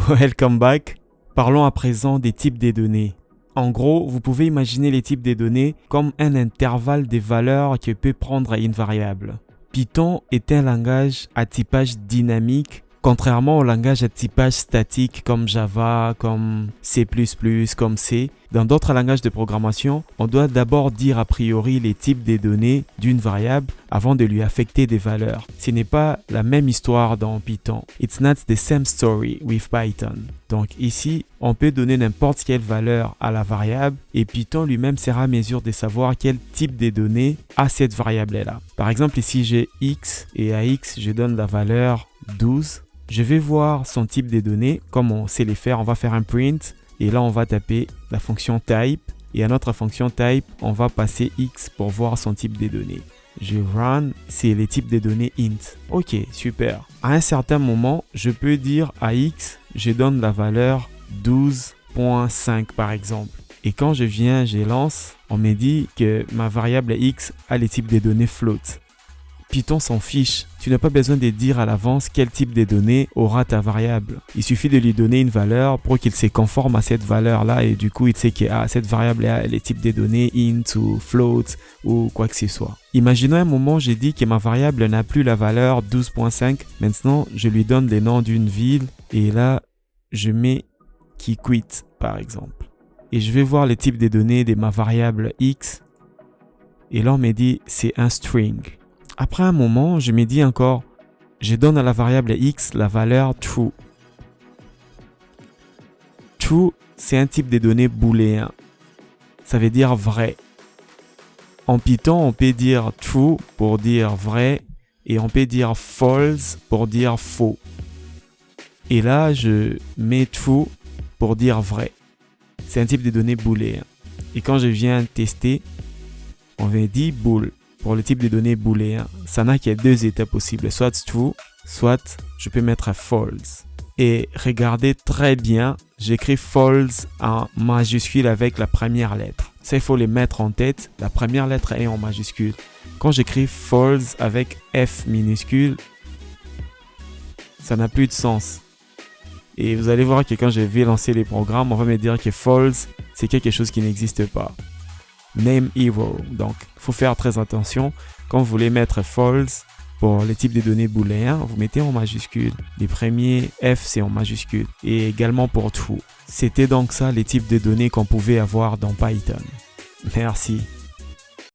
Welcome back. Parlons à présent des types des données. En gros, vous pouvez imaginer les types des données comme un intervalle des valeurs que peut prendre une variable. Python est un langage à typage dynamique, contrairement au langage à typage statique comme Java, comme C++, comme C. Dans d'autres langages de programmation, on doit d'abord dire a priori les types des données d'une variable avant de lui affecter des valeurs. Ce n'est pas la même histoire dans Python. It's not the same story with Python. Donc ici, on peut donner n'importe quelle valeur à la variable et Python lui-même sera à mesure de savoir quel type de données a cette variable-là. Par exemple, ici j'ai x et à x, je donne la valeur 12. Je vais voir son type de données. Comme on sait les faire, on va faire un print. Et là, on va taper la fonction type. Et à notre fonction type, on va passer x pour voir son type de données. Je run, c'est les types de données int. Ok, super. À un certain moment, je peux dire à x, je donne la valeur 12.5 par exemple. Et quand je lance, on me dit que ma variable x a les types de données float. Python s'en fiche. Tu n'as pas besoin de dire à l'avance quel type de données aura ta variable. Il suffit de lui donner une valeur pour qu'il se conforme à cette valeur-là et du coup, il sait que cette variable a les types de données int ou float ou quoi que ce soit. Imaginons un moment, j'ai dit que ma variable n'a plus la valeur 12.5. Maintenant, je lui donne le nom d'une ville et là, je mets qui quit par exemple. Et je vais voir le type de données de ma variable x et là, on me dit c'est un string. Après un moment, je me dis encore, je donne à la variable x la valeur true. True, c'est un type de données booléen. Ça veut dire vrai. En Python, on peut dire true pour dire vrai et on peut dire false pour dire faux. Et là, je mets true pour dire vrai. C'est un type de données booléen. Et quand je viens tester, on va dire bool. Pour le type de données booléen, ça n'a que deux états possibles, soit true, soit je peux mettre false. Et regardez très bien, j'écris false en majuscule avec la première lettre. Ça, il faut les mettre en tête, la première lettre est en majuscule. Quand j'écris false avec F minuscule, ça n'a plus de sens. Et vous allez voir que quand je vais lancer les programmes, on va me dire que false, c'est quelque chose qui n'existe pas. Name error. Donc, il faut faire très attention. Quand vous voulez mettre false pour les types de données booléens, vous mettez en majuscule. Les premiers F, c'est en majuscule. Et également pour true. C'était donc ça les types de données qu'on pouvait avoir dans Python. Merci.